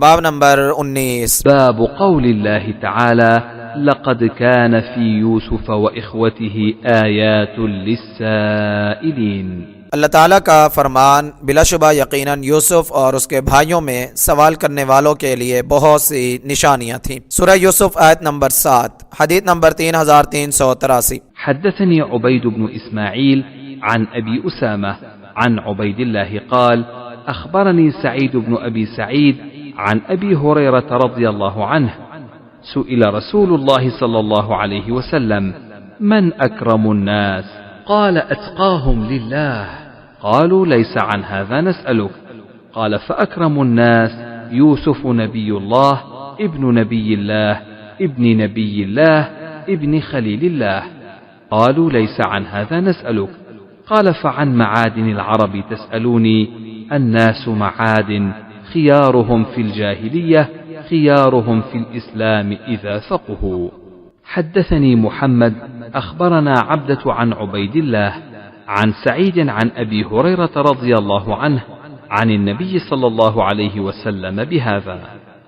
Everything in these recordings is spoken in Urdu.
باب نمبر 19۔ باب قول الله تعالى لقد كان في يوسف وإخوته آيات للسائلين۔ اللہ تعالیٰ کا فرمان بلا شبہ یقیناً یوسف اور اس کے بھائیوں میں سوال کرنے والوں کے لیے بہت سی نشانیاں تھیں۔ سورہ یوسف آیت نمبر 7، حدیث نمبر 3383۔ حدثني عبيد بن إسماعيل عن أبي أسامة عن عبيد الله قال أخبرني سعيد بن أبي سعيد عن أبي هريرة رضي الله عنه سئل رسول الله صلى الله عليه وسلم من أكرم الناس؟ قال أتقاهم لله. قالوا ليس عن هذا نسألك. قال فأكرم الناس يوسف نبي الله ابن نبي الله ابن نبي الله ابن خليل الله. قالوا ليس عن هذا نسألك. قال فعن معادن العرب تسألوني؟ الناس معادن خيارهم في الجاهلية خيارهم في الإسلام إذا فقهوا. حدثني محمد أخبرنا عبدة عن عبيد الله عن سعيد عن أبي هريرة رضي الله عنه عن النبي صلى الله عليه وسلم بهذا۔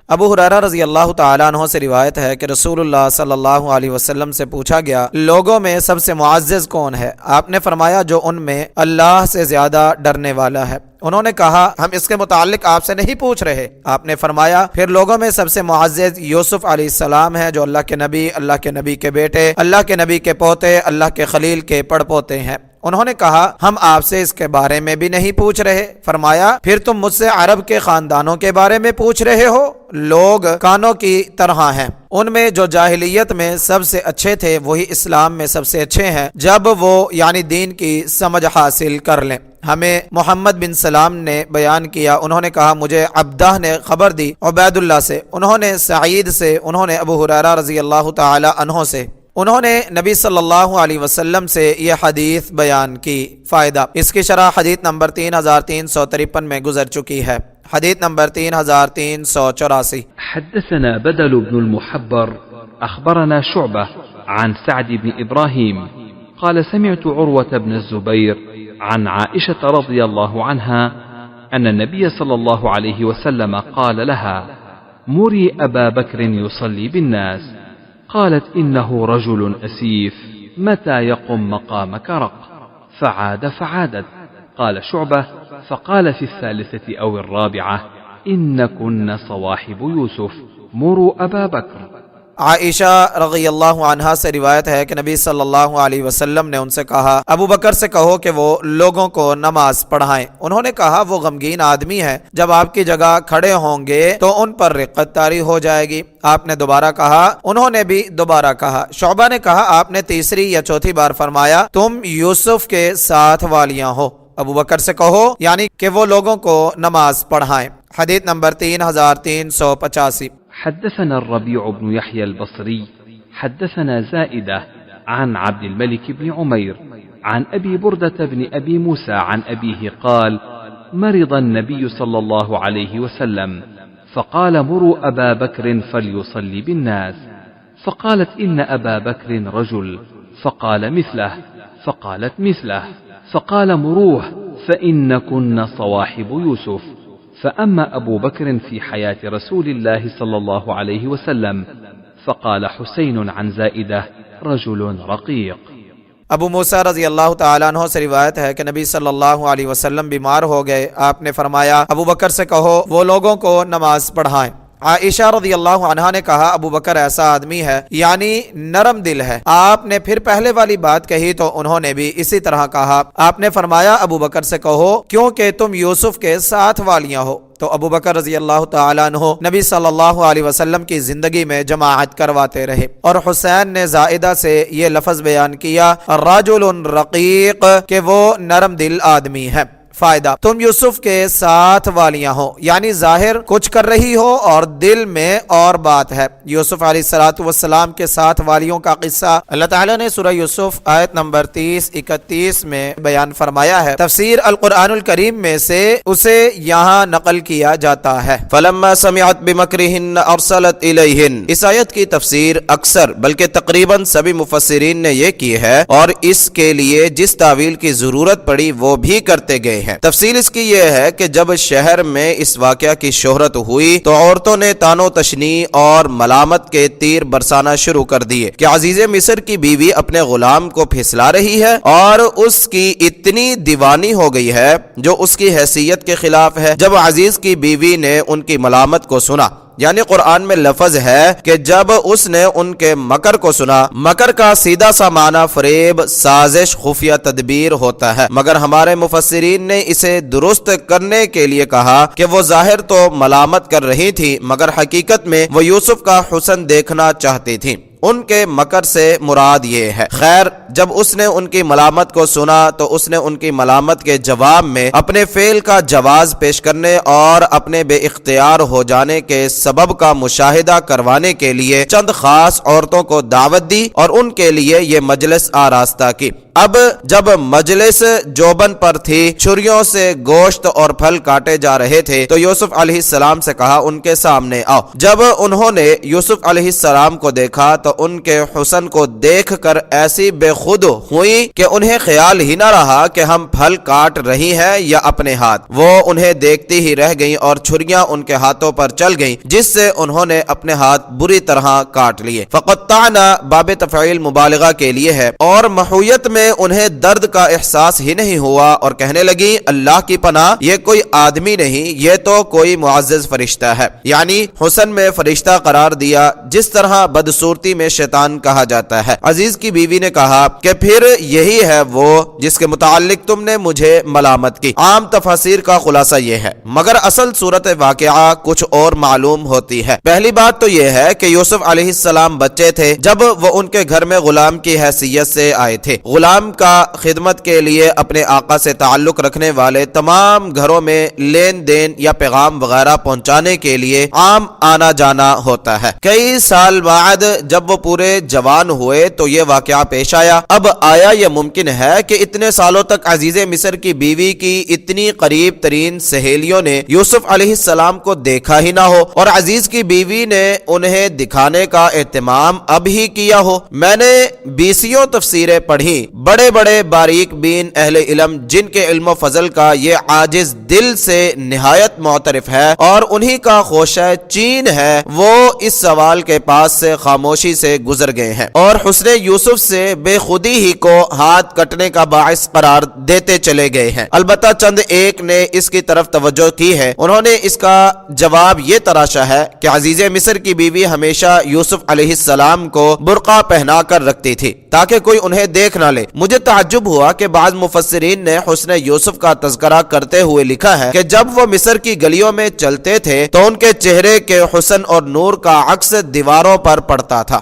ابو ہریرہ رضی اللہ تعالیٰ عنہ سے روایت ہے کہ رسول اللہ صلی اللہ علیہ وسلم سے پوچھا گیا لوگوں میں سب سے معزز کون ہے؟ آپ نے فرمایا جو ان میں اللہ سے زیادہ ڈرنے والا ہے۔ انہوں نے کہا ہم اس کے متعلق آپ سے نہیں پوچھ رہے۔ آپ نے فرمایا پھر لوگوں میں سب سے معزز یوسف علیہ السلام ہے جو اللہ کے نبی، اللہ کے نبی کے بیٹے، اللہ کے نبی کے پوتے، اللہ کے خلیل کے پڑ پوتے ہیں۔ انہوں نے کہا ہم آپ سے اس کے بارے میں بھی نہیں پوچھ رہے۔ فرمایا پھر تم مجھ سے عرب کے خاندانوں کے بارے میں پوچھ رہے ہو؟ لوگ کانوں کی طرح ہیں، ان میں جو جاہلیت میں سب سے اچھے تھے وہی اسلام میں سب سے اچھے ہیں جب وہ یعنی دین کی سمجھ حاصل کر لیں۔ ہمیں محمد بن سلام نے بیان کیا، انہوں نے کہا مجھے عبدہ نے خبر دی عبید اللہ سے، انہوں نے سعید سے، انہوں نے ابو ہریرہ رضی اللہ تعالی عنہ سے، انہوں نے نبی صلی اللہ علیہ وسلم سے یہ حدیث بیان کی۔ فائدہ اس کی شرح حدیث نمبر 3353 میں گزر چکی ہے۔ حدیث نمبر 3384۔ حدثنا بدل بن المحبر أخبرنا شعبة عن سعد بن إبراهيم قال سمعت عروة بن الزبير عن عائشة رضي الله عنها أن النبي صلى الله عليه وسلم قال لها مري أبا بكر يصلي بالناس. قالت إنه رجل أسيف متى يقم مقامك رق. فعادت. قال شعبة فقال في الثالثة أو الرابعة إنكن صواحب يوسف مروا أبا بكر۔ عائشہ رضی اللہ عنہا سے روایت ہے کہ نبی صلی اللہ علیہ وسلم نے ان سے کہا ابو بکر سے کہو کہ وہ لوگوں کو نماز پڑھائیں۔ انہوں نے کہا وہ غمگین آدمی ہے، جب آپ کی جگہ کھڑے ہوں گے تو ان پر رقت طاری ہو جائے گی۔ آپ نے دوبارہ کہا، انہوں نے بھی دوبارہ کہا۔ شعبہ نے کہا آپ نے تیسری یا چوتھی بار فرمایا تم یوسف کے ساتھ والیاں ہو، ابو بکر سے کہو یعنی کہ وہ لوگوں کو نماز پڑھائیں۔ حدیث نمبر 3385۔ حدثنا الربيع بن يحيى البصري حدثنا زائدة عن عبد الملك بن عمير عن أبي بردة بن أبي موسى عن أبيه قال مرض النبي صلى الله عليه وسلم فقال مروا أبا بكر فليصلي بالناس. فقالت إن أبا بكر رجل، فقال مثله، فقالت مثله، فقال مروه فإنكن صواحب يوسف. فأما أبو بكر في حياة رسول الله صلى الله عليه وسلم فقال حسين عن زائدة رجل رقيق۔ ابو موسیٰ رضی اللہ تعالیٰ عنہ سے روایت ہے کہ نبی صلی اللہ علیہ وسلم بیمار ہو گئے، آپ نے فرمایا ابو بکر سے کہو وہ لوگوں کو نماز پڑھائیں۔ عائشہ رضی اللہ عنہا نے کہا ابو بکر ایسا آدمی ہے یعنی نرم دل ہے۔ آپ نے پھر پہلے والی بات کہی تو انہوں نے بھی اسی طرح کہا۔ آپ نے فرمایا ابو بکر سے کہو کیونکہ تم یوسف کے ساتھ والیاں ہو۔ تو ابو بکر رضی اللہ تعالیٰ عنہ نبی صلی اللہ علیہ وسلم کی زندگی میں جماعت کرواتے رہے۔ اور حسین نے زائدہ سے یہ لفظ بیان کیا رجل رقیق کہ وہ نرم دل آدمی ہے۔ فائدہ تم یوسف کے ساتھ والیاں ہو یعنی ظاہر کچھ کر رہی ہو اور دل میں اور بات ہے۔ یوسف علیہ السلام کے ساتھ والیوں کا قصہ اللہ تعالیٰ نے سورہ یوسف آیت نمبر 30-31 میں بیان فرمایا ہے۔ تفسیر القرآن الکریم میں سے اسے یہاں نقل کیا جاتا ہے۔ فلما سمعت بمکرہن ارسلت الیہن، اس آیت کی تفسیر اکثر بلکہ تقریباً سبھی مفسرین نے یہ کی ہے اور اس کے لیے جس تعویل کی ضرورت پڑی وہ بھی کرتے گئے ہیں۔ تفصیل اس کی یہ ہے کہ جب شہر میں اس واقعہ کی شہرت ہوئی تو عورتوں نے تانو تشنی اور ملامت کے تیر برسانا شروع کر دیے کہ عزیز مصر کی بیوی اپنے غلام کو پھسلا رہی ہے اور اس کی اتنی دیوانی ہو گئی ہے جو اس کی حیثیت کے خلاف ہے۔ جب عزیز کی بیوی نے ان کی ملامت کو سنا، یعنی قرآن میں لفظ ہے کہ جب اس نے ان کے مکر کو سنا، مکر کا سیدھا سا معنی فریب، سازش، خفیہ تدبیر ہوتا ہے، مگر ہمارے مفسرین نے اسے درست کرنے کے لیے کہا کہ وہ ظاہر تو ملامت کر رہی تھی مگر حقیقت میں وہ یوسف کا حسن دیکھنا چاہتی تھی۔ ان کے مکر سے مراد یہ ہے۔ خیر، جب اس نے ان کی ملامت کو سنا تو اس نے ان کی ملامت کے جواب میں اپنے فعل کا جواز پیش کرنے اور اپنے بے اختیار ہو جانے کے سبب کا مشاہدہ کروانے کے لیے چند خاص عورتوں کو دعوت دی اور ان کے لیے یہ مجلس آراستہ کی۔ اب جب مجلس جوبن پر تھی، چھریوں سے گوشت اور پھل کاٹے جا رہے تھے تو یوسف علیہ السلام سے کہا ان کے سامنے آؤ۔ جب انہوں نے یوسف علیہ السلام کو دیکھا تو ان کے حسن کو دیکھ کر ایسی بے خود ہوئی کہ انہیں خیال ہی نہ رہا کہ ہم پھل کاٹ رہی ہیں یا اپنے ہاتھ۔ وہ انہیں دیکھتی ہی رہ گئیں اور چھریاں ان کے ہاتھوں پر چل گئیں جس سے انہوں نے اپنے ہاتھ بری طرح کاٹ لیے۔ فقطعنا باب تفعیل مبالغہ کے لیے ہے، اور محویت میں انہیں درد کا احساس ہی نہیں ہوا اور کہنے لگی اللہ کی پناہ، یہ کوئی آدمی نہیں، یہ تو کوئی معزز فرشتہ ہے۔ یعنی حسن میں فرشتہ قرار دیا جس طرح بدصورتی میں شیطان کہا جاتا ہے۔ عزیز کی بیوی نے کہا کہ پھر یہی ہے وہ جس کے متعلق تم نے مجھے ملامت کی۔ عام تفاسیر کا خلاصہ یہ ہے، مگر اصل صورت واقعہ کچھ اور معلوم ہوتی ہے۔ پہلی بات تو یہ ہے کہ یوسف علیہ السلام بچے تھے جب وہ ان کے گھر میں غلام کی حیثیت سے آئے تھے۔ غلام کا خدمت کے لیے اپنے آقا سے تعلق رکھنے والے تمام گھروں میں لین دین یا پیغام وغیرہ پہنچانے کے لیے عام آنا جانا ہوتا ہے۔ کئی سال بعد جب وہ پورے جوان ہوئے تو یہ واقعہ پیش آیا۔ اب آیا یہ ممکن ہے کہ اتنے سالوں تک عزیز مصر کی بیوی کی اتنی قریب ترین سہیلیوں نے یوسف علیہ السلام کو دیکھا ہی نہ ہو اور عزیز کی بیوی نے انہیں دکھانے کا اہتمام اب ہی کیا ہو؟ میں نے 20 تفسیریں پڑھی، بڑے بڑے باریک بین اہل علم جن کے علم و فضل کا یہ عاجز دل سے نہایت معترف ہے اور انہی کا خوشہ چین ہے، وہ اس سوال کے پاس سے خاموشی سے گزر گئے ہیں اور حسن یوسف سے بے خودی ہی کو ہاتھ کٹنے کا باعث قرار دیتے چلے گئے ہیں۔ البتہ چند ایک نے اس کی طرف توجہ کی ہے، انہوں نے اس کا جواب یہ تراشا ہے کہ عزیز مصر کی بیوی ہمیشہ یوسف علیہ السلام کو برقع پہنا کر رکھتی تھی تاکہ کوئی انہیں دیکھ نہ لے۔ مجھے تعجب ہوا کہ بعض مفسرین نے حسن یوسف کا تذکرہ کرتے ہوئے لکھا ہے کہ جب وہ مصر کی گلیوں میں چلتے تھے تو ان کے چہرے کے حسن اور نور کا عکس دیواروں پر پڑتا تھا۔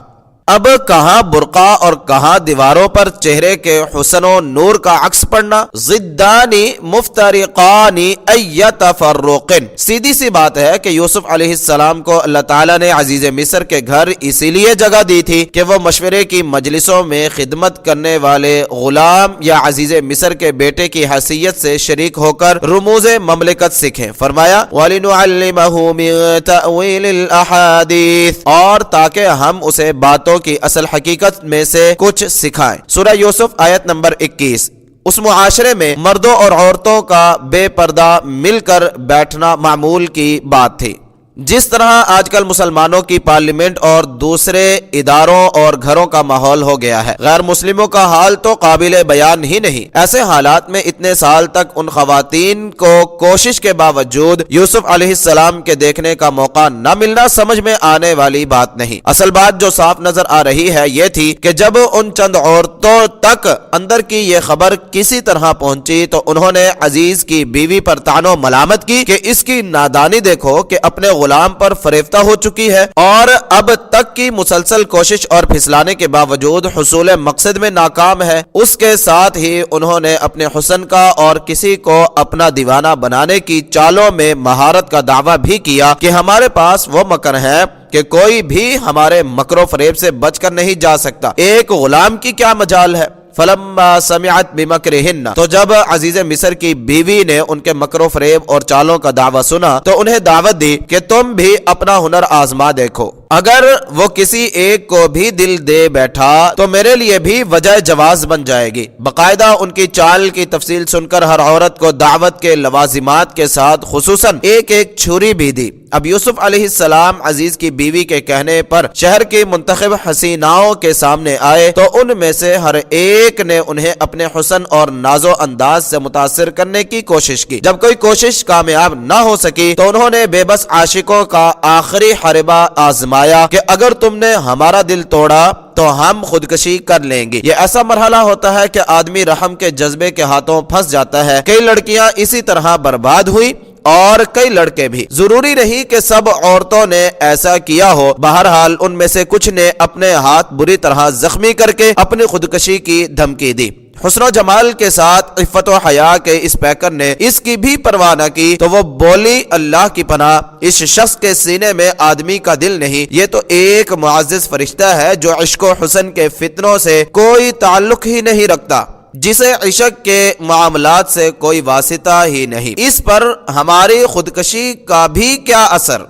اب کہاں برقع اور کہاں دیواروں پر چہرے کے حسن و نور کا عکس پڑنا؟ ضدانی مفترقانی ای تفرق۔ سیدھی سی بات ہے کہ یوسف علیہ السلام کو اللہ تعالیٰ نے عزیز مصر کے گھر اسی لیے جگہ دی تھی کہ وہ مشورے کی مجلسوں میں خدمت کرنے والے غلام یا عزیز مصر کے بیٹے کی حیثیت سے شریک ہو کر رموز مملکت سیکھیں۔ فرمایا وَلِنُعَلِّمَهُ مِن تَأْوِيلِ الْأَحَادِيثِ، اور تاکہ ہم اسے باتوں کی اصل حقیقت میں سے کچھ سکھائیں۔ سورہ یوسف آیت نمبر 21۔ اس معاشرے میں مردوں اور عورتوں کا بے پردہ مل کر بیٹھنا معمول کی بات تھی۔ جس طرح آج کل مسلمانوں کی پارلیمنٹ اور دوسرے اداروں اور گھروں کا ماحول ہو گیا ہے، غیر مسلموں کا حال تو قابل بیان ہی نہیں۔ ایسے حالات میں اتنے سال تک ان خواتین کو کوشش کے باوجود یوسف علیہ السلام کے دیکھنے کا موقع نہ ملنا سمجھ میں آنے والی بات نہیں۔ اصل بات جو صاف نظر آ رہی ہے یہ تھی کہ جب ان چند عورتوں تک اندر کی یہ خبر کسی طرح پہنچی تو انہوں نے عزیز کی بیوی پر طعن و ملامت کی کہ اس کی نادانی دیکھو کہ اپنے غلام پر فریفتہ ہو چکی ہے اور اب تک کی مسلسل کوشش اور پھسلانے کے باوجود حصول مقصد میں ناکام ہے۔ اس کے ساتھ ہی انہوں نے اپنے حسن کا اور کسی کو اپنا دیوانہ بنانے کی چالوں میں مہارت کا دعویٰ بھی کیا کہ ہمارے پاس وہ مکر ہے کہ کوئی بھی ہمارے مکر و فریب سے بچ کر نہیں جا سکتا، ایک غلام کی کیا مجال ہے۔ فلما سمعت بمکرہن، تو جب عزیز مصر کی بیوی نے ان کے مکر و فریب اور چالوں کا دعویٰ سنا تو انہیں دعوت دی کہ تم بھی اپنا ہنر آزما دیکھو۔ اگر وہ کسی ایک کو بھی دل دے بیٹھا تو میرے لیے بھی وجہ جواز بن جائے گی۔ باقاعدہ ان کی چال کی تفصیل سن کر ہر عورت کو دعوت کے لوازمات کے ساتھ خصوصاً ایک ایک چھری بھی دی۔ اب یوسف علیہ السلام عزیز کی بیوی کے کہنے پر شہر کی منتخب حسیناؤں کے سامنے آئے تو ان میں سے ہر ایک نے انہیں اپنے حسن اور ناز و انداز سے متاثر کرنے کی کوشش کی۔ جب کوئی کوشش کامیاب نہ ہو سکی تو انہوں نے بے بس عاشقوں کا آخری حربہ آزمایا کہ اگر تم نے ہمارا دل توڑا تو ہم خودکشی کر لیں گے۔ یہ ایسا مرحلہ ہوتا ہے کہ آدمی رحم کے جذبے کے ہاتھوں پھنس جاتا ہے۔ کئی لڑکیاں اسی طرح برباد ہوئی اور کئی لڑکے بھی۔ ضروری نہیں کہ سب عورتوں نے ایسا کیا ہو، بہرحال ان میں سے کچھ نے اپنے ہاتھ بری طرح زخمی کر کے اپنی خودکشی کی دھمکی دی۔ حسن و جمال کے ساتھ عفت و حیا کے اس پیکر نے اس کی بھی پرواہ نہ کی تو وہ بولی، اللہ کی پناہ، اس شخص کے سینے میں آدمی کا دل نہیں، یہ تو ایک معزز فرشتہ ہے جو عشق و حسن کے فتنوں سے کوئی تعلق ہی نہیں رکھتا، جسے عشق کے معاملات سے کوئی واسطہ ہی نہیں، اس پر ہماری خودکشی کا بھی کیا اثر۔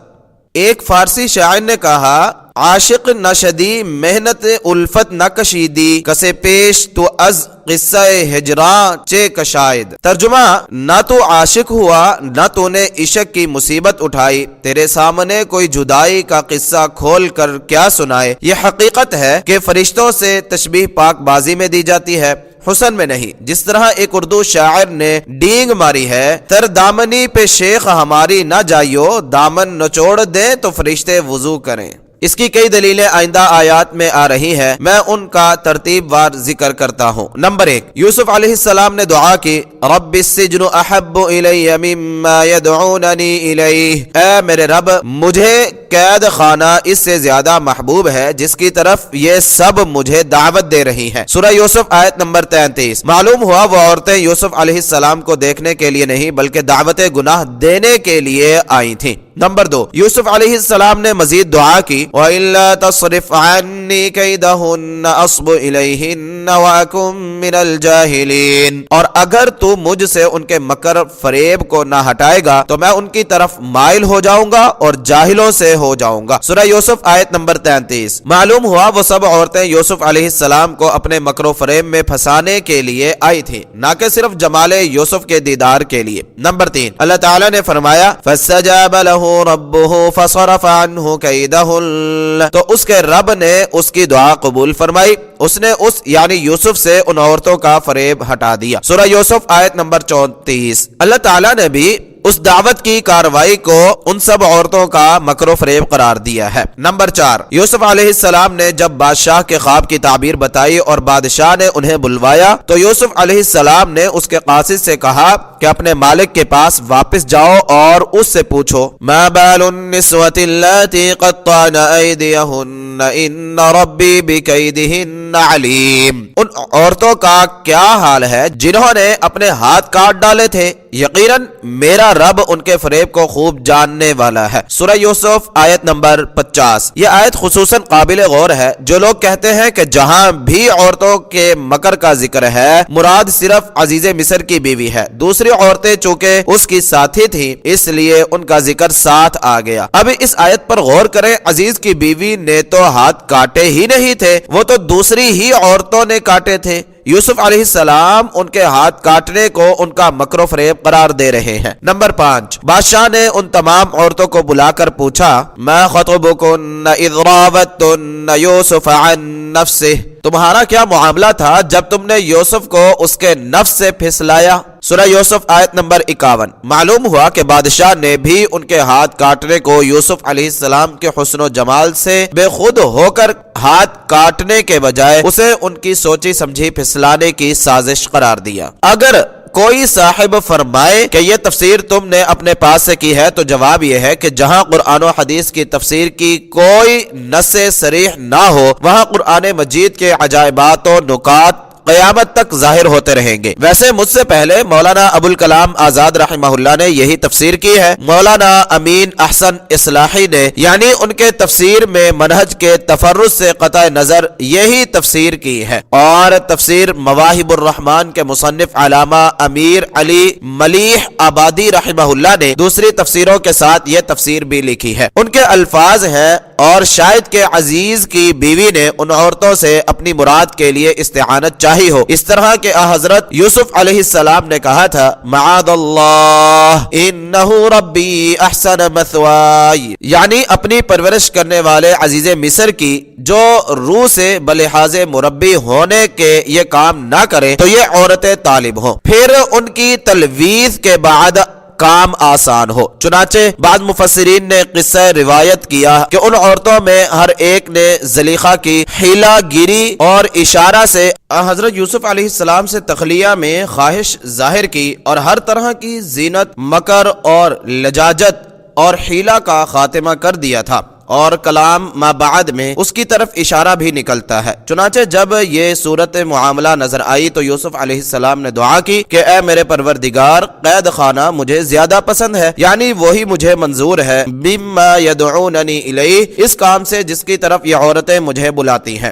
ایک فارسی شاعر نے کہا، عاشق نہ شدی محنت الفت نہ کشیدی، کسے پیش تو از قصہ ہجراں چے کشاید۔ ترجمہ، نہ تو عاشق ہوا نہ تو نے عشق کی مصیبت اٹھائی، تیرے سامنے کوئی جدائی کا قصہ کھول کر کیا سنائے۔ یہ حقیقت ہے کہ فرشتوں سے تشبیہ پاک بازی میں دی جاتی ہے، حسن میں نہیں۔ جس طرح ایک اردو شاعر نے ڈینگ ماری ہے، تر دامنی پہ شیخ ہماری نہ جائیو، دامن نچوڑ دیں تو فرشتے وضو کریں۔ اس کی کئی دلیلیں آئندہ آیات میں آ رہی ہیں، میں ان کا ترتیب وار ذکر کرتا ہوں۔ نمبر 1، یوسف علیہ السلام نے دعا کی، رب السجن احب الی مما یدعوننی الیہ، اے میرے رب مجھے قید خانہ اس سے زیادہ محبوب ہے جس کی طرف یہ سب مجھے دعوت دے رہی ہیں۔ سورہ یوسف آیت نمبر 33۔ معلوم ہوا وہ عورتیں یوسف علیہ السلام کو دیکھنے کے لیے نہیں بلکہ دعوت گناہ دینے کے لیے آئی تھیں۔ نمبر 2، یوسف علیہ السلام نے مزید دعا کی، وَإِلَّا تَصْرِفْ عَنِّي كَيْدَهُنَّ أَصْبُ إِلَيْهِنَّ وَأَكُن مِّنَ الْجَاهِلِينَ، اور اگر تو مجھ سے ان کے مکر فریب کو نہ ہٹائے گا تو میں ان کی طرف مائل ہو جاؤں گا اور جاہلوں سے ہو جاؤں گا۔ سورہ یوسف آیت نمبر 33۔ معلوم ہوا وہ سب عورتیں یوسف علیہ السلام کو اپنے مکر و فریب میں پھنسانے کے لیے آئی تھیں، نہ کہ صرف جمال یوسف کے دیدار کے لیے۔ نمبر 3، اللہ تعالیٰ نے فرمایا، فَاسْتَجَابَ لَهُ رَبُّهُ فَصَرَفَ عَنْهُ كَيْدَهُنَّ، تو اس کے رب نے اس کی دعا قبول فرمائی، اس نے اس یعنی یوسف سے ان عورتوں کا فریب ہٹا دیا۔ سورہ یوسف آیت نمبر 34۔ اللہ تعالیٰ نے بھی اس دعوت کی کارروائی کو ان سب عورتوں کا مکر و فریب قرار دیا ہے۔ نمبر 4، یوسف علیہ السلام نے جب بادشاہ کے خواب کی تعبیر بتائی اور بادشاہ نے انہیں بلوایا تو یوسف علیہ السلام نے اس کے قاصد سے کہا کہ اپنے مالک کے پاس واپس جاؤ اور اس سے پوچھو، ما بال النسوة اللاتي قطعن ایدیہن ان ربی بکیدہن علیم، ان عورتوں کا کیا حال ہے جنہوں نے اپنے ہاتھ کاٹ ڈالے تھے، یقیناً میرا رب ان کے فریب کو خوب جاننے والا ہے۔ سورہ یوسف آیت نمبر 50۔ یہ آیت خصوصاً قابل غور ہے۔ جو لوگ کہتے ہیں کہ جہاں بھی عورتوں کے مکر کا ذکر ہے مراد صرف عزیز مصر کی بیوی ہے، دوسری عورتیں چونکہ اس کی ساتھی تھیں اس لیے ان کا ذکر ساتھ آ گیا۔ اب اس آیت پر غور کریں، عزیز کی بیوی نے تو ہاتھ کاٹے ہی نہیں تھے، وہ تو دوسری ہی عورتوں نے کاٹے تھے۔ یوسف علیہ السلام ان کے ہاتھ کاٹنے کو ان کا مکر و فریب قرار دے رہے ہیں۔ نمبر 5، بادشاہ نے ان تمام عورتوں کو بلا کر پوچھا، ما خطبکن اذ راوتن یوسف عن نفسہ، تمہارا کیا معاملہ تھا جب تم نے یوسف کو اس کے نفس سے پھسلایا؟ سورہ یوسف آیت نمبر 51۔ معلوم ہوا کہ بادشاہ نے بھی ان کے ہاتھ کاٹنے کو یوسف علیہ السلام کے حسن و جمال سے بے خود ہو کر ہاتھ کاٹنے کے بجائے اسے ان کی سوچی سمجھی پھسلانے کی سازش قرار دیا۔ اگر کوئی صاحب فرمائے کہ یہ تفسیر تم نے اپنے پاس سے کی ہے تو جواب یہ ہے کہ جہاں قرآن و حدیث کی تفسیر کی کوئی نص صریح نہ ہو وہاں قرآن مجید کے عجائبات و نکات قیامت تک ظاہر ہوتے رہیں گے۔ ویسے مجھ سے پہلے مولانا ابوالکلام آزاد رحمہ اللہ نے یہی تفسیر کی ہے۔ مولانا امین احسن اصلاحی نے یعنی ان کے تفسیر میں منہج کے تفرد سے قطع نظر یہی تفسیر کی ہے، اور تفسیر مواہب الرحمن کے مصنف علامہ امیر علی ملیح آبادی رحمہ اللہ نے دوسری تفسیروں کے ساتھ یہ تفسیر بھی لکھی ہے۔ ان کے الفاظ ہیں، اور شاید کہ عزیز کی بیوی نے ان عورتوں سے اپنی مراد کے لیے استعانت چاہی ہو، اس طرح کہ حضرت یوسف علیہ السلام نے کہا تھا معاذ اللہ انہ ربی احسن مثوائی، یعنی اپنی پرورش کرنے والے عزیز مصر کی جو روح سے بلحاظ مربی ہونے کے یہ کام نہ کرے تو یہ عورتیں طالب ہوں، پھر ان کی تلویث کے بعد کام آسان ہو۔ چنانچہ بعض مفسرین نے قصہ روایت کیا کہ ان عورتوں میں ہر ایک نے زلیخا کی حیلہ گیری اور اشارہ سے حضرت یوسف علیہ السلام سے تخلیہ میں خواہش ظاہر کی اور ہر طرح کی زینت، مکر اور لجاجت اور حیلہ کا خاتمہ کر دیا تھا، اور کلام ما بعد میں اس کی طرف اشارہ بھی نکلتا ہے۔ چنانچہ جب یہ صورت معاملہ نظر آئی تو یوسف علیہ السلام نے دعا کی کہ اے میرے پروردگار، قید خانہ مجھے زیادہ پسند ہے، یعنی وہی مجھے منظور ہے، مما یدعوننی الیہ، اس کام سے جس کی طرف یہ عورتیں مجھے بلاتی ہیں۔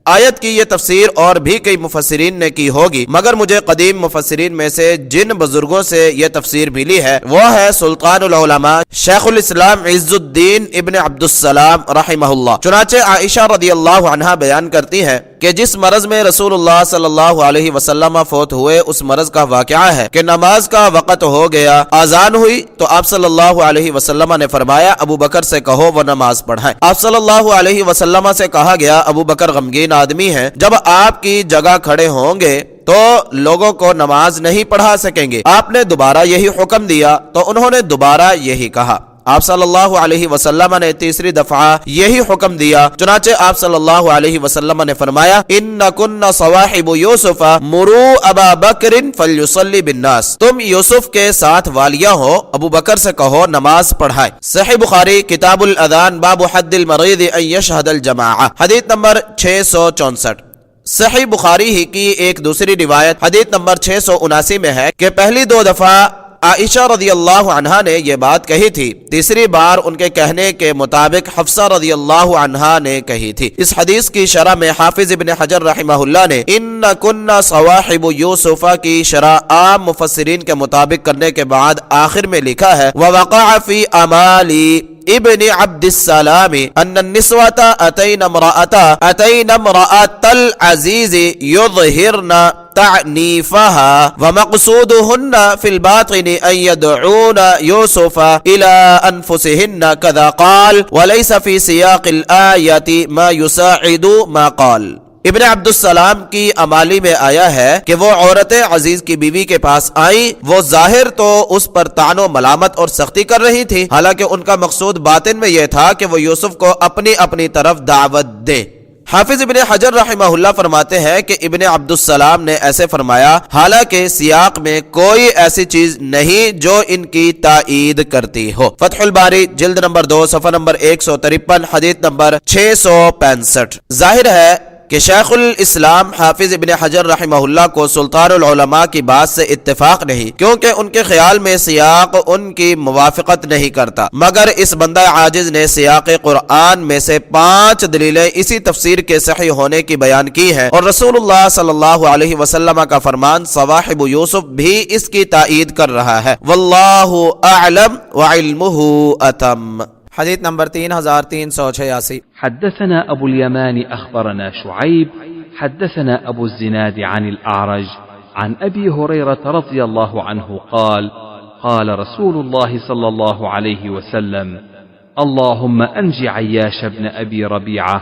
آیت کی یہ تفسیر اور بھی کئی مفسرین نے کی ہوگی، مگر مجھے قدیم مفسرین میں سے جن بزرگوں سے یہ تفسیر ملی ہے وہ ہے سلطان العلماء شیخ الاسلام عز الدین ابن عبد السلام رحمہ اللہ۔ چنانچہ عائشہ رضی اللہ عنہا بیان کرتی ہے کہ جس مرض میں رسول اللہ صلی اللہ علیہ وسلم فوت ہوئے اس مرض کا واقعہ ہے کہ نماز کا وقت ہو گیا، اذان ہوئی تو آپ صلی اللہ علیہ وسلم نے فرمایا ابو بکر سے کہو وہ نماز پڑھائیں۔ آپ صلی اللہ علیہ وسلم سے کہا گیا ابو بکر غمگین آدمی ہیں، جب آپ کی جگہ کھڑے ہوں گے تو لوگوں کو نماز نہیں پڑھا سکیں گے۔ آپ نے دوبارہ یہی حکم دیا تو انہوں نے دوبارہ یہی کہا۔ آپ صلی اللہ علیہ وسلم نے تیسری دفعہ یہی حکم دیا، چنانچہ آپ صلی اللہ علیہ وسلم نے فرمایا انکن صواحب یوسف مروا ابا بکر فلیصلی بالناس، تم یوسف کے ساتھ والیاں ہو، ابو بکر سے کہو نماز پڑھائے۔ صحیح بخاری کتاب الاذان باب حد المریض ان یشہد الجماعہ، حدیث نمبر 664۔ صحیح بخاری ہی کی ایک دوسری روایت حدیث نمبر 679 میں ہے کہ پہلی دو دفعہ عائشہ رضی اللہ عنہا نے یہ بات کہی تھی، تیسری بار ان کے کہنے کے مطابق حفصہ رضی اللہ عنہا نے کہی تھی۔ اس حدیث کی شرح میں حافظ ابن حجر رحمہ اللہ نے انکن صواحب یوسف کی شرح عام مفسرین کے مطابق کرنے کے بعد آخر میں لکھا ہے ووقع فی امالی ابن عبد السلام ان النسوة اتین امرأة العزیز یظہرن تعنیفها ومقصودهن في الباطن ان يدعون يوسف الى انفسهن كذا قال وليس في سياق الآية ما يساعد ما قال۔ ابن عبد السلام کی امالی میں آیا ہے کہ وہ عورتیں عزیز کی بیوی کے پاس آئیں، وہ ظاہر تو اس پر طعن و ملامت اور سختی کر رہی تھی، حالانکہ ان کا مقصود باطن میں یہ تھا کہ وہ یوسف کو اپنی طرف دعوت دے۔ حافظ ابن حجر رحمہ اللہ فرماتے ہیں کہ ابن عبد السلام نے ایسے فرمایا حالانکہ سیاق میں کوئی ایسی چیز نہیں جو ان کی تائید کرتی ہو۔ فتح الباری جلد نمبر 2 صفحہ نمبر 153 حدیث نمبر 665۔ ظاہر ہے کہ شیخ الاسلام حافظ ابن حجر رحمہ اللہ کو سلطان العلماء کی بات سے اتفاق نہیں، کیونکہ ان کے خیال میں سیاق ان کی موافقت نہیں کرتا، مگر اس بندہ عاجز نے سیاق قرآن میں سے 5 دلیلیں اسی تفسیر کے صحیح ہونے کی بیان کی ہیں، اور رسول اللہ صلی اللہ علیہ وسلم کا فرمان صواحب یوسف بھی اس کی تائید کر رہا ہے۔ واللہ اعلم وعلمہ اتم۔ حدیث نمبر 3386۔ حدثنا أبو اليمان أخبرنا شعيب حدثنا أبو الزناد عن الأعرج عن أبي هريرة رضي الله عنه قال قال رسول الله صلى الله عليه وسلم اللهم أنج عياش بن أبي ربيعة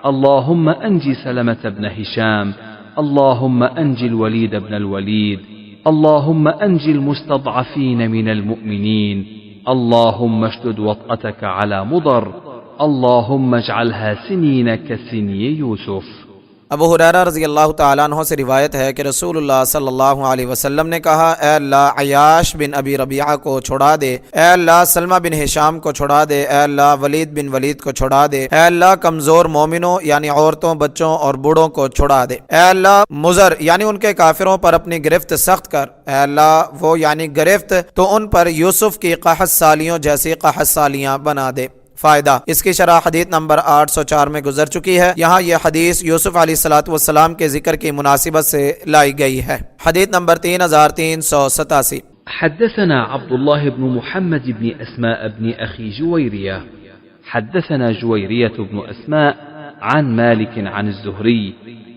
اللهم أنج سلمة بن هشام اللهم أنج الوليد بن الوليد اللهم أنج المستضعفين من المؤمنين اللهم اشدد وطأتك على مضر اللهم اجعلها سنين كسني يوسف۔ ابو ہریرہ رضی اللہ تعالیٰ عنہ سے روایت ہے کہ رسول اللہ صلی اللہ علیہ وسلم نے کہا اے اللہ عیاش بن ابی ربیعہ کو چھڑا دے، اے اللہ سلمہ بن ہشام کو چھڑا دے، اے اللہ ولید بن ولید کو چھڑا دے، اے اللہ کمزور مومنوں یعنی عورتوں بچوں اور بوڑھوں کو چھڑا دے، اے اللہ مضر یعنی ان کے کافروں پر اپنی گرفت سخت کر، اے اللہ وہ یعنی گرفت تو ان پر یوسف کی قحط سالیوں جیسی قحط سالیاں بنا دے۔ فائدہ، اس کی شرح حدیث نمبر 804 میں گزر چکی ہے، یہاں یہ حدیث یوسف علیہ الصلوۃ والسلام کے ذکر کی مناسبت سے لائی گئی ہے۔ حدیث نمبر 3387۔ حدثنا عبد الله بن محمد بن أسماء بن أخي جويرية حدثنا جويرية بن أسماء عن مالك عن الزهري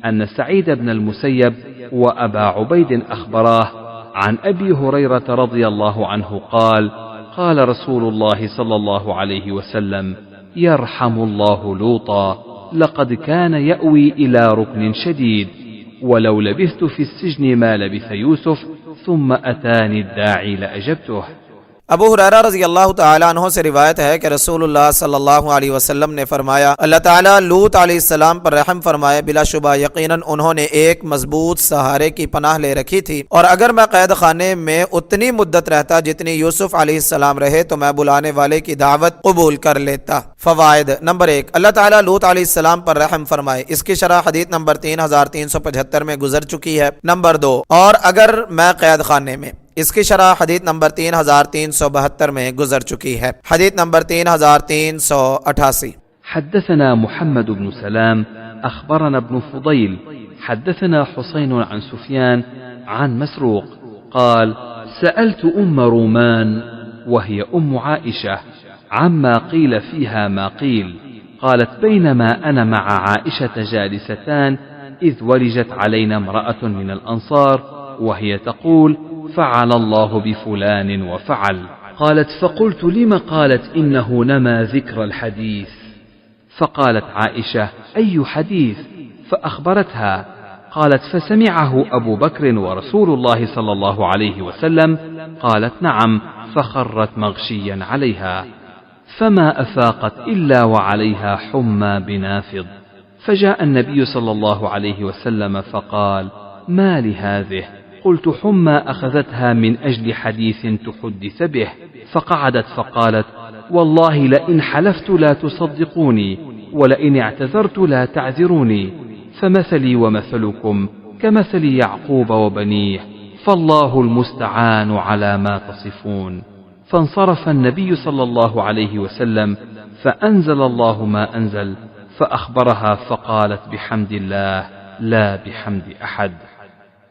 أن سعيد بن المسيب وأبا عبيد أخبراه عن أبي هريرة رضي الله عنه قال: قال رسول الله صلى الله عليه وسلم: يرحم الله لوطا، لقد كان يأوي إلى ركن شديد، ولو لبثت في السجن ما لبث يوسف، ثم أتاني الداعي لأجبته. ابو ہریرہ رضی اللہ تعالیٰ عنہ سے روایت ہے کہ رسول اللہ صلی اللہ علیہ وسلم نے فرمایا: اللہ تعالیٰ لوط علیہ السلام پر رحم فرمائے، بلا شبہ یقیناً انہوں نے ایک مضبوط سہارے کی پناہ لے رکھی تھی، اور اگر میں قید خانے میں اتنی مدت رہتا جتنی یوسف علیہ السلام رہے تو میں بلانے والے کی دعوت قبول کر لیتا۔ فوائد: نمبر 1، اللہ تعالیٰ لوط علیہ السلام پر رحم فرمائے، اس کی شرح حدیث نمبر 3375 میں گزر چکی ہے۔ نمبر 2، اور اگر میں قید خانے میں، اس کی شرح حدیث نمبر 3372 میں گزر چکی ہے۔ حدیث نمبر 3388۔ حدثنا محمد بن سلام أخبرنا ابن فضيل حدثنا حسين عن سفيان عن مسروق قال: سألت أم رومان وهي أم عائشة عما قيل فيها ما قيل، قالت: بينما أنا مع عائشة جالستان إذ ولجت علينا امرأة من الأنصار وهي تقول: فعل الله بفلان وفعل. قالت: فقلت: لم؟ قالت: إنه نما ذكر الحديث. فقالت عائشة: أي حديث؟ فأخبرتها. قالت: فسمعه أبو بكر ورسول الله صلى الله عليه وسلم. قالت: نعم. فخرت مغشيا عليها، فما أفاقت إلا وعليها حمى بنافض. فجاء النبي صلى الله عليه وسلم فقال: ما لهذه؟ قلت: حمى أخذتها من أجل حديث تحدث به. فقعدت فقالت: والله لئن حلفت لا تصدقوني، ولئن اعتذرت لا تعذروني، فمثلي ومثلكم كمثل يعقوب وبنيه، فالله المستعان على ما تصفون. فانصرف النبي صلى الله عليه وسلم فأنزل الله ما أنزل، فأخبرها فقالت: بحمد الله لا بحمد أحد.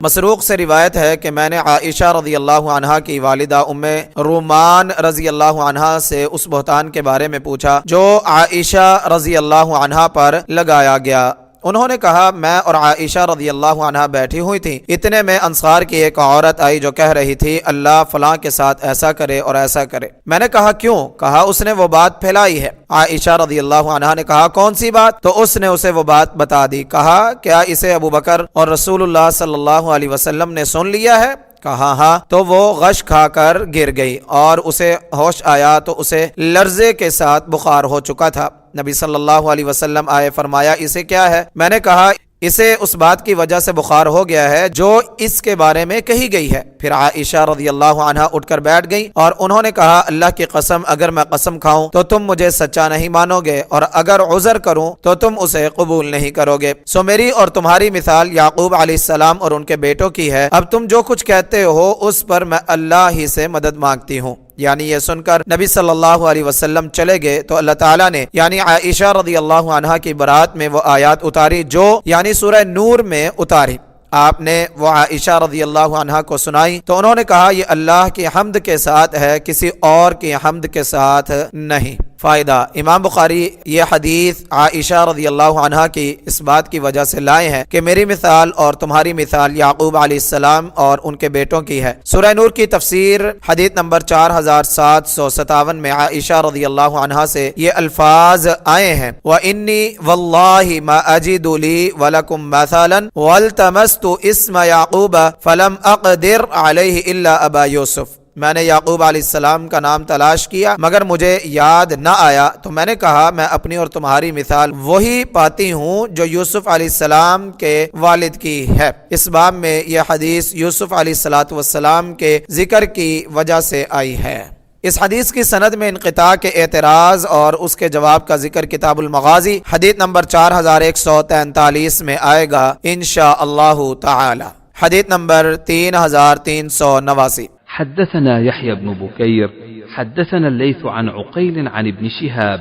مسروق سے روایت ہے کہ میں نے عائشہ رضی اللہ عنہا کی والدہ ام رومان رضی اللہ عنہا سے اس بہتان کے بارے میں پوچھا جو عائشہ رضی اللہ عنہا پر لگایا گیا۔ انہوں نے کہا: میں اور عائشہ رضی اللہ عنہا بیٹھی ہوئی تھی، اتنے میں انصار کی ایک عورت آئی جو کہہ رہی تھی: اللہ فلاں کے ساتھ ایسا کرے اور ایسا کرے۔ میں نے کہا: کیوں؟ کہا: اس نے وہ بات پھیلائی ہے۔ عائشہ رضی اللہ عنہا نے کہا: کون سی بات؟ تو اس نے اسے وہ بات بتا دی۔ کہا: کیا اسے ابو بکر اور رسول اللہ صلی اللہ علیہ وسلم نے سن لیا ہے؟ کہا: ہاں۔ تو وہ غش کھا کر گر گئی اور اسے ہوش آیا تو اسے لرزے کے ساتھ بخار ہو چکا تھا۔ نبی صلی اللہ علیہ وسلم آئے، فرمایا: اسے کیا ہے؟ میں نے کہا: اسے اس بات کی وجہ سے بخار ہو گیا ہے جو اس کے بارے میں کہی گئی ہے۔ پھر عائشہ رضی اللہ عنہا اٹھ کر بیٹھ گئی اور انہوں نے کہا: اللہ کی قسم، اگر میں قسم کھاؤں تو تم مجھے سچا نہیں مانو گے، اور اگر عذر کروں تو تم اسے قبول نہیں کرو گے۔ سو میری اور تمہاری مثال یعقوب علیہ السلام اور ان کے بیٹوں کی ہے۔ اب تم جو کچھ کہتے ہو اس پر میں اللہ ہی سے مدد مانگتی ہوں۔ یعنی یہ سن کر نبی صلی اللہ علیہ وسلم چلے گئے تو اللہ تعالیٰ نے یعنی عائشہ رضی اللہ عنہا کی برات میں وہ آیات اتاری جو یعنی سورہ نور میں اتاری۔ آپ نے وہ عائشہ رضی اللہ عنہا کو سنائی تو انہوں نے کہا: یہ اللہ کی حمد کے ساتھ ہے، کسی اور کی حمد کے ساتھ نہیں۔ فائدہ: امام بخاری یہ حدیث عائشہ رضی اللہ عنہا کی اس بات کی وجہ سے لائے ہیں کہ میری مثال اور تمہاری مثال یعقوب علیہ السلام اور ان کے بیٹوں کی ہے۔ سورہ نور کی تفسیر حدیث نمبر 4757 میں عائشہ رضی اللہ عنہا سے یہ الفاظ آئے ہیں: وَإِنِّي وَاللَّهِ مَا أَجِدُ لِي وَلَكُمْ مَثَلًا وَالْتَمَسْتُ اسْمَ يَعْقُوبَ فَلَمْ أَقْدِرْ عَلَيْهِ إِلَّا أَبَا يُوسُف۔ میں نے یعقوب علیہ السلام کا نام تلاش کیا مگر مجھے یاد نہ آیا، تو میں نے کہا: میں اپنی اور تمہاری مثال وہی پاتی ہوں جو یوسف علیہ السلام کے والد کی ہے۔ اس باب میں یہ حدیث یوسف علیہ السلام کے ذکر کی وجہ سے آئی ہے۔ اس حدیث کی سند میں انقطاع کے اعتراض اور اس کے جواب کا ذکر کتاب المغازی حدیث نمبر 4143 میں آئے گا انشاءاللہ تعالی۔ حدیث نمبر 3389۔ حدثنا يحيى بن بكير حدثنا الليث عن عقيل عن ابن شهاب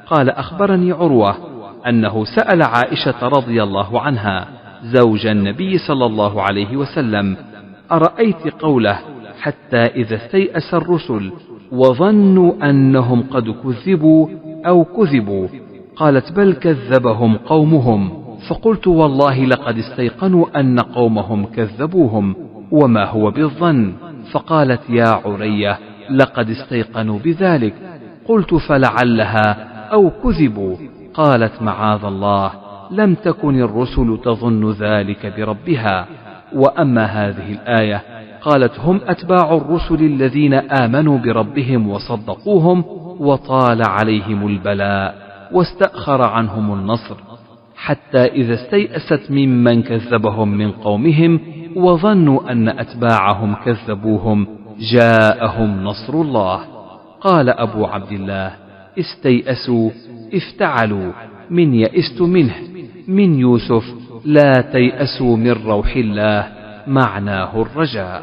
قال: أخبرني عروة أنه سأل عائشة رضي الله عنها زوج النبي صلى الله عليه وسلم: أرأيت قوله حتى إذا استيأس الرسل وظنوا أنهم قد كذبوا أو كذبوا؟ قالت بل كذبهم قومهم. فقلت والله لقد استيقنوا أن قومهم كذبوهم وما هو بالظن. فقالت يا عرية لقد استيقنوا بذلك. قلت فلعلها أو كذبوا. قالت معاذ الله لم تكن الرسل تظن ذلك بربها. وأما هذه الآية قالت هم أتباع الرسل الذين آمنوا بربهم وصدقوهم وطال عليهم البلاء واستأخر عنهم النصر، حتى إذا استيأست ممن كذبهم من قومهم وظنوا أن أتباعهم كذبوهم جاءهم نصر الله. قال أبو عبد الله استيأسوا افتعلوا من يئست منه من يوسف لا تيأسوا من روح الله معناه الرجاء.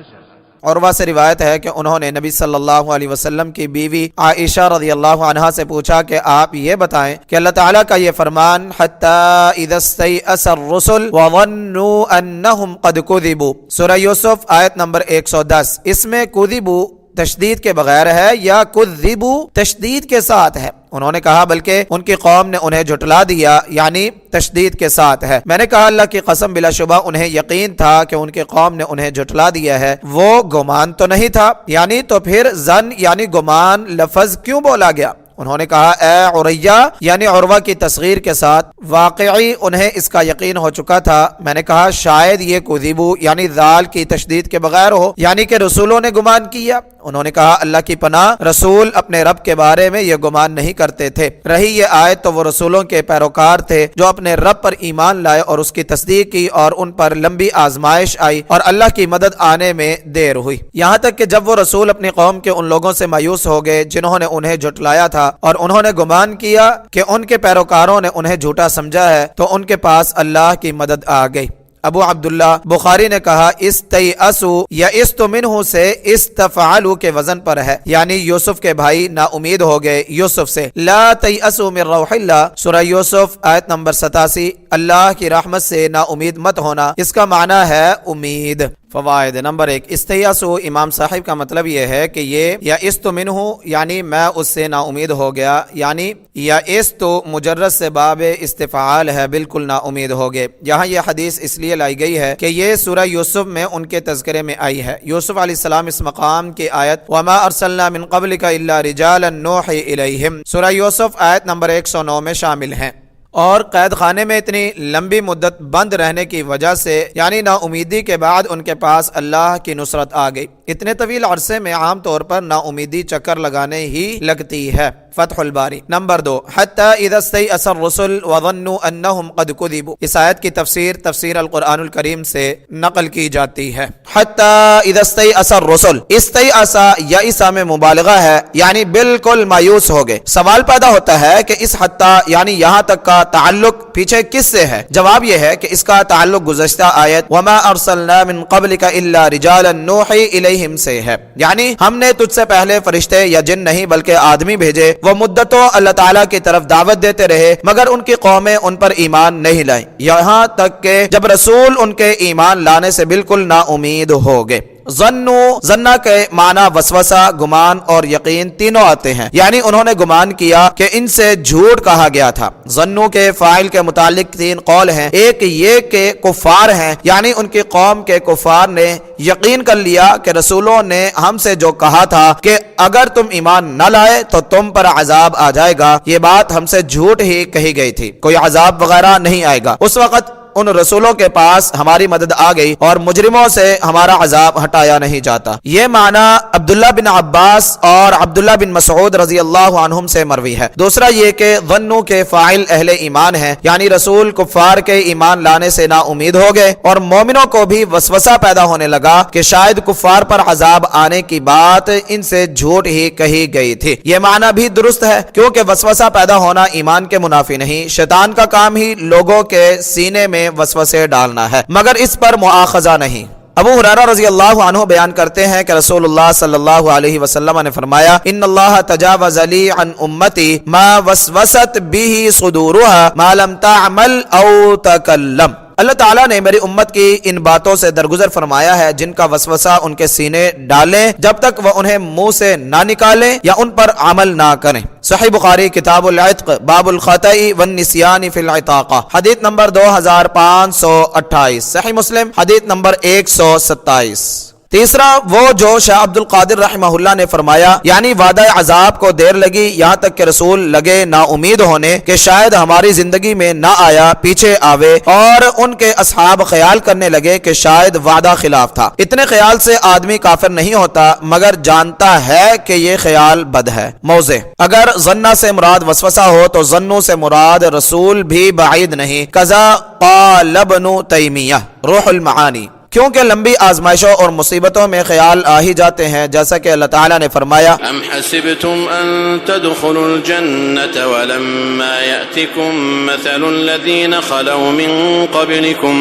عروہ سے روایت ہے کہ انہوں نے نبی صلی اللہ علیہ وسلم کی بیوی عائشہ رضی اللہ عنہا سے پوچھا کہ آپ یہ بتائیں کہ اللہ تعالیٰ کا یہ فرمان حتی اذا استیأس الرسل وظنوا انہم قد کذبوا، سورہ یوسف آیت نمبر 110، اس میں کذبوا تشدید کے بغیر ہے یا کذبوا تشدید کے ساتھ ہے؟ انہوں نے کہا بلکہ ان کی قوم نے انہیں جھٹلا دیا، یعنی تشدید کے ساتھ ہے۔ میں نے کہا اللہ کی قسم بلا شبہ انہیں یقین تھا کہ ان کی قوم نے انہیں جھٹلا دیا ہے، وہ گمان تو نہیں تھا، یعنی تو پھر ظن یعنی گمان لفظ کیوں بولا گیا؟ انہوں نے کہا اے عریہ یعنی عروہ کی تصغیر کے ساتھ، واقعی انہیں اس کا یقین ہو چکا تھا۔ میں نے کہا شاید یہ کذبو یعنی ذال کی تشدید کے بغیر ہو، یعنی کہ رسولوں نے گمان کیا۔ انہوں نے کہا اللہ کی پناہ، رسول اپنے رب کے بارے میں یہ گمان نہیں کرتے تھے۔ رہی یہ آیت تو وہ رسولوں کے پیروکار تھے جو اپنے رب پر ایمان لائے اور اس کی تصدیق کی، اور ان پر لمبی آزمائش آئی اور اللہ کی مدد آنے میں دیر ہوئی، یہاں تک کہ جب وہ رسول اپنی قوم کے ان لوگوں سے مایوس ہو گئے جنہوں نے انہیں جھٹلایا تھا اور انہوں نے گمان کیا کہ ان کے پیروکاروں نے انہیں جھوٹا سمجھا ہے، تو ان کے پاس اللہ کی مدد آ گئی۔ ابو عبداللہ بخاری نے کہا استیأسوا یا یئست منہ سے استفعلوا کے وزن پر ہے، یعنی یوسف کے بھائی نا امید ہو گئے یوسف سے۔ لا تیأسوا من روح اللہ، سورہ یوسف آیت نمبر 87، اللہ کی رحمت سے نا امید مت ہونا، اس کا معنی ہے امید۔ فوائد نمبر 1، استیأسوا امام صاحب کا مطلب یہ ہے کہ یہ یئست منہ یعنی میں اس سے نا امید ہو گیا، یعنی یئست مجرد سے باب استفعال ہے، بالکل نا امید ہو گئے۔ یہاں یہ حدیث اس لیے لائی گئی ہے کہ یہ سورہ یوسف میں ان کے تذکرے میں آئی ہے۔ یوسف علیہ السلام اس مقام کی آیت وما ارسلنا من قبلک الا رجالا نوحی الیہم، سورہ یوسف آیت نمبر 109 میں شامل ہیں۔ اور قید خانے میں اتنی لمبی مدت بند رہنے کی وجہ سے یعنی نا امیدی کے بعد ان کے پاس اللہ کی نصرت آ گئی۔ اتنے طویل عرصے میں عام طور پر نا امیدی چکر لگانے ہی لگتی ہے۔ فتح الباری نمبر 2، حتی اذا استیأس الرسل وظنوا انہم قد کذبوا، اس آیت کی تفسیر القرآن الکریم سے نقل کی جاتی ہے۔ حتی اذا استیأس الرسل، استیأس یئس میں مبالغہ ہے، یعنی بالکل مایوس ہو گئے۔ سوال پیدا ہوتا ہے کہ اس حتی یعنی یہاں تک کا تعلق پیچھے کس سے ہے؟ جواب یہ ہے کہ اس کا تعلق گزشتہ آیت وما ارسلنا من قبلک الا رجالا نوحی الیہم سے ہے، یعنی ہم نے تجھ سے پہلے فرشتے یا جن نہیں بلکہ آدمی بھیجے، وہ مدتوں اللہ تعالیٰ کی طرف دعوت دیتے رہے مگر ان کی قومیں ان پر ایمان نہیں لائیں، یہاں تک کہ جب رسول ان کے ایمان لانے سے بالکل نا امید ہو گئے۔ ظنہ کے معنی وسوسہ، گمان اور یقین تینوں آتے ہیں، یعنی انہوں نے گمان کیا کہ ان سے جھوٹ کہا گیا تھا۔ ظنوں کے فاعل کے متعلق 3 قول ہیں، ایک یہ کہ کفار ہیں، یعنی ان کی قوم کے کفار نے یقین کر لیا کہ رسولوں نے ہم سے جو کہا تھا کہ اگر تم ایمان نہ لائے تو تم پر عذاب آ جائے گا، یہ بات ہم سے جھوٹ ہی کہی گئی تھی، کوئی عذاب وغیرہ نہیں آئے گا۔ اس وقت ان رسولوں کے پاس ہماری مدد آ گئی اور مجرموں سے ہمارا عذاب ہٹایا نہیں جاتا۔ یہ معنی عبداللہ بن عباس اور عبداللہ بن مسعود رضی اللہ عنہم سے مروی ہے۔ دوسرا یہ کہ ظنوں کے فاعل اہل ایمان ہیں، یعنی رسول کفار کے ایمان لانے سے نا امید ہو گئے اور مومنوں کو بھی وسوسہ پیدا ہونے لگا کہ شاید کفار پر عذاب آنے کی بات ان سے جھوٹ ہی کہی گئی تھی۔ یہ معنی بھی درست ہے کیونکہ وسوسہ پیدا ہونا ایمان کے منافی نہیں، شیطان کا کام ہی لوگوں کے سینے میں وسوسے ڈالنا ہے، مگر اس پر مؤاخذہ نہیں۔ ابو ہریرہ رضی اللہ عنہ بیان کرتے ہیں کہ رسول اللہ صلی اللہ علیہ وسلم نے فرمایا ان اللہ تجاوز لی عن امتی ما وسوست به صدورها ما لم تعمل او تکلم، اللہ تعالیٰ نے میری امت کی ان باتوں سے درگزر فرمایا ہے جن کا وسوسہ ان کے سینے ڈالیں جب تک وہ انہیں منہ سے نہ نکالیں یا ان پر عمل نہ کریں۔ صحیح بخاری کتاب العتق باب الخطأ والنسیان فی العتاقہ حدیث نمبر 2528، صحیح مسلم حدیث نمبر 127۔ تیسرا وہ جو شاہ عبد القادر رحمہ اللہ نے فرمایا، یعنی وعدہ عذاب کو دیر لگی یہاں تک کہ رسول لگے نا امید ہونے کہ شاید ہماری زندگی میں نہ آیا پیچھے آوے، اور ان کے اصحاب خیال کرنے لگے کہ شاید وعدہ خلاف تھا۔ اتنے خیال سے آدمی کافر نہیں ہوتا مگر جانتا ہے کہ یہ خیال بد ہے۔ موضع: اگر ظنہ سے مراد وسوسہ ہو تو ظنوں سے مراد رسول بھی بعید نہیں۔ قضا قال ابن تیمیہ روح المعانی، کیونکہ لمبی آزمائشوں اور مصیبتوں میں خیال آ ہی جاتے ہیں، جیسا کہ اللہ تعالیٰ نے فرمایا ام حسبتم ان تدخلوا الجنة ولما يأتكم مثل الذين خلوا من قبلكم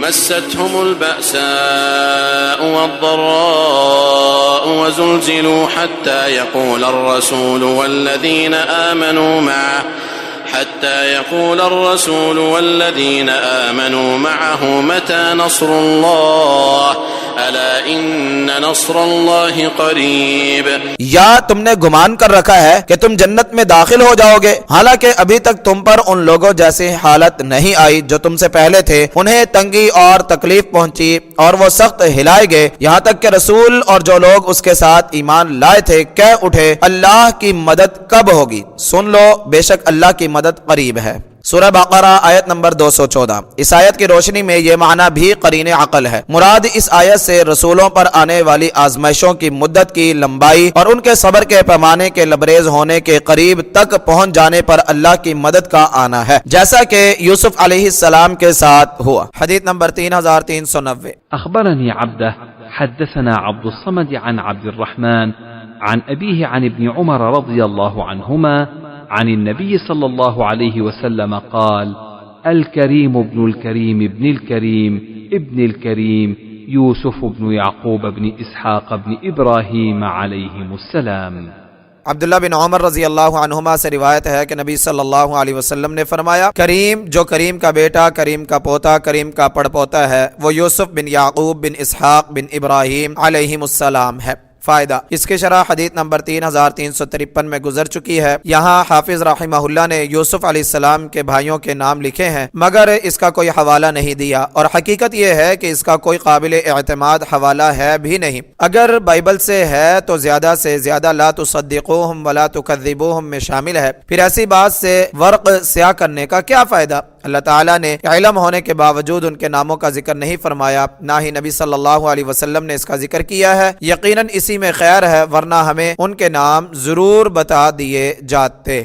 مستهم البأساء والضراء وزلزلوا حتى يقول الرسول والذين آمنوا معه متى نصر الله ألا إن نصر الله قريب۔ یا تم نے گمان کر رکھا ہے کہ تم جنت میں داخل ہو جاؤ گے، حالانکہ ابھی تک تم پر ان لوگوں جیسی حالت نہیں آئی جو تم سے پہلے تھے، انہیں تنگی اور تکلیف پہنچی اور وہ سخت ہلائے گئے، یہاں تک کہ رسول اور جو لوگ اس کے ساتھ ایمان لائے تھے کہہ اٹھے اللہ کی مدد کب ہوگی، سن لو بے شک اللہ کی مدد قریب ہے۔ سورہ بقرہ آیت نمبر 214۔ اس آیت کی روشنی میں یہ معنی بھی قرین عقل ہے۔ مراد اس آیت سے رسولوں پر آنے والی آزمائشوں کی مدت کی لمبائی اور ان کے صبر کے پیمانے کے لبریز ہونے کے قریب تک پہنچ جانے پر اللہ کی مدد کا آنا ہے، جیسا کہ یوسف علیہ السلام کے ساتھ ہوا۔ حدیث نمبر 3390۔ أخبرني عبده حدثنا عبد الصمد عن عبد الرحمن عن أبيه عن ابن عمر رضي الله عنهما عن النبي صلى الله عليه وسلم قال: الكريم ابن الكريم ابن الكريم ابن الكريم يوسف بن يعقوب بن إسحاق بن إبراهيم عليهم السلام۔ عبداللہ بن عمر رضی اللہ عنہما سے روایت ہے کہ نبی صلی اللہ علیہ وسلم نے فرمایا، کریم جو کریم کا بیٹا، کریم کا پوتا، کریم کا پڑ پوتا ہے، وہ یوسف بن یعقوب بن اسحاق بن ابراہیم علیہم السلام ہے۔ فائدہ: اس کی شرح حدیث نمبر 3353 میں گزر چکی ہے۔ یہاں حافظ رحمہ اللہ نے یوسف علیہ السلام کے بھائیوں کے نام لکھے ہیں مگر اس کا کوئی حوالہ نہیں دیا، اور حقیقت یہ ہے کہ اس کا کوئی قابل اعتماد حوالہ ہے بھی نہیں۔ اگر بائبل سے ہے تو زیادہ سے زیادہ لا تصدقوہم ولا تکذبوہم میں شامل ہے، پھر ایسی بات سے ورق سیاہ کرنے کا کیا فائدہ؟ اللہ تعالیٰ نے علم ہونے کے باوجود ان کے ناموں کا ذکر نہیں فرمایا، نہ ہی نبی صلی اللہ علیہ وسلم نے اس کا ذکر کیا ہے۔ یقیناً اسی میں خیر ہے، ورنہ ہمیں ان کے نام ضرور بتا دیے جاتے۔